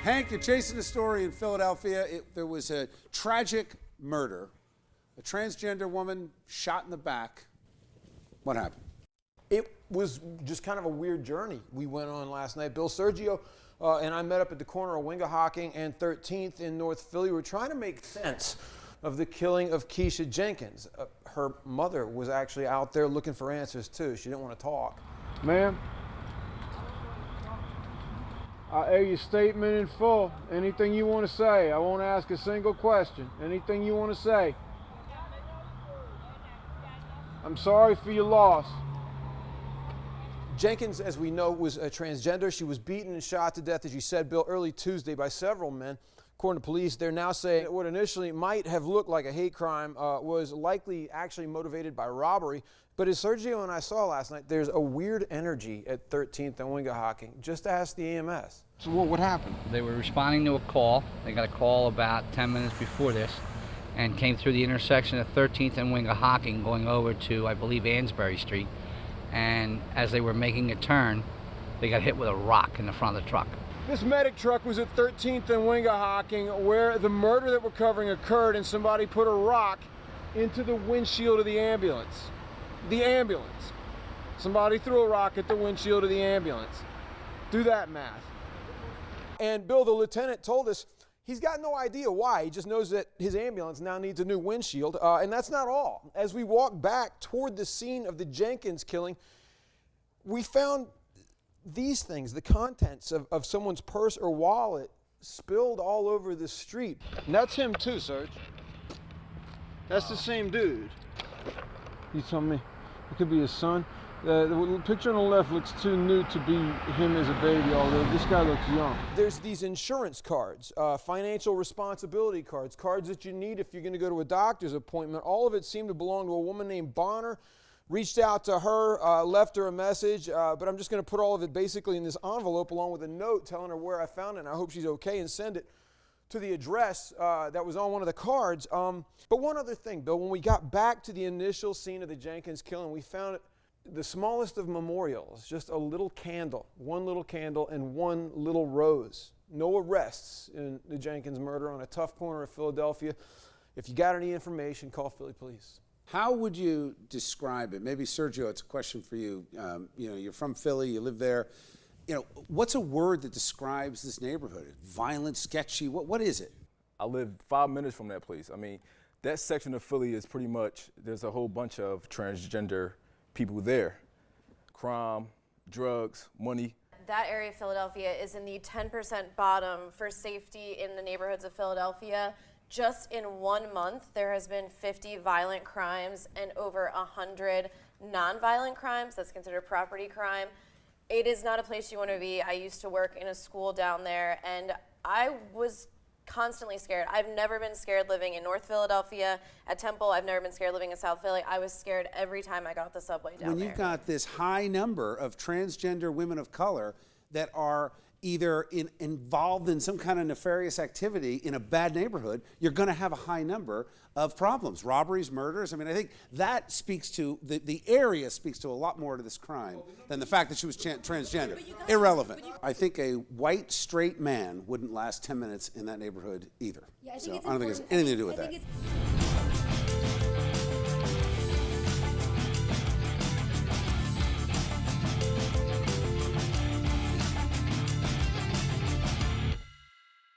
Hank, you're chasing a story in Philadelphia. There was a tragic murder. A transgender woman shot in the back. What happened? It was just kind of a weird journey we went on last night. Bill, Sergio and I met up at the corner of Wingahocking and 13th in North Philly. We were trying to make sense of the killing of Keisha Jenkins. Her mother was actually out there looking for answers too. She didn't want to talk. Ma'am, I owe your statement in full. Anything you want to say, I won't ask a single question. Anything you want to say. I'm sorry for your loss. Jenkins, as we know, was a transgender. She was beaten and shot to death, as you said, Bill, early Tuesday by several men. According to police, they're now saying that what initially might have looked like a hate crime was likely actually motivated by robbery. But as Sergio and I saw last night, there's a weird energy at 13th and Wingahocking. Just ask the EMS. So what happened? They were responding to a call. They got a call about 10 minutes before this and came through the intersection of 13th and Wingahocking going over to, I believe, Ansbury Street. And as they were making a turn, they got hit with a rock in the front of the truck. This medic truck was at 13th and Wingahocking where the murder that we're covering occurred, and somebody put a rock into the windshield of the ambulance. The ambulance. Somebody threw a rock at the windshield of the ambulance. Do that math. And Bill, the lieutenant, told us he's got no idea why. He just knows that his ambulance now needs a new windshield. And that's not all. As we walk back toward the scene of the Jenkins killing, we found these things, the contents of someone's purse or wallet spilled all over the street. And that's him too, Serge. That's the same dude. You tell me. It could be his son. The picture on the left looks too new to be him as a baby, although this guy looks young. There's these insurance cards, financial responsibility cards, cards that you need if you're going to go to a doctor's appointment. All of it seemed to belong to a woman named Bonner. Reached out to her, left her a message, but I'm just going to put all of it basically in this envelope along with a note telling her where I found it, and I hope she's okay, and send it to the address that was on one of the cards. But one other thing, Bill, when we got back to the initial scene of the Jenkins killing, we found the smallest of memorials, just a little candle, one little candle and one little rose. No arrests in the Jenkins murder on a tough corner of Philadelphia. If you got any information, call Philly Police. How would you describe it? Maybe, Sergio, it's a question for you. You know, you're from Philly, you live there. You know, what's a word that describes this neighborhood? Violent, sketchy, what is it? I live 5 minutes from that place. I mean, that section of Philly is pretty much, there's a whole bunch of transgender people there. Crime, drugs, money. That area of Philadelphia is in the 10% bottom for safety in the neighborhoods of Philadelphia. Just in 1 month, there has been 50 violent crimes and over 100 non-violent crimes. That's considered property crime. It is not a place you want to be. I used to work in a school down there, and I was constantly scared. I've never been scared living in North Philadelphia at Temple. I've never been scared living in South Philly. I was scared every time I got the subway down there. When you've got this high number of transgender women of color that are either involved in some kind of nefarious activity in a bad neighborhood, you're going to have a high number of problems, robberies, murders. I mean, I think that speaks to, the area speaks to a lot more to this crime than the fact that she was transgender. Irrelevant. I think a white, straight man wouldn't last 10 minutes in that neighborhood either. Yeah, I so think it's I don't think it has anything to do with that.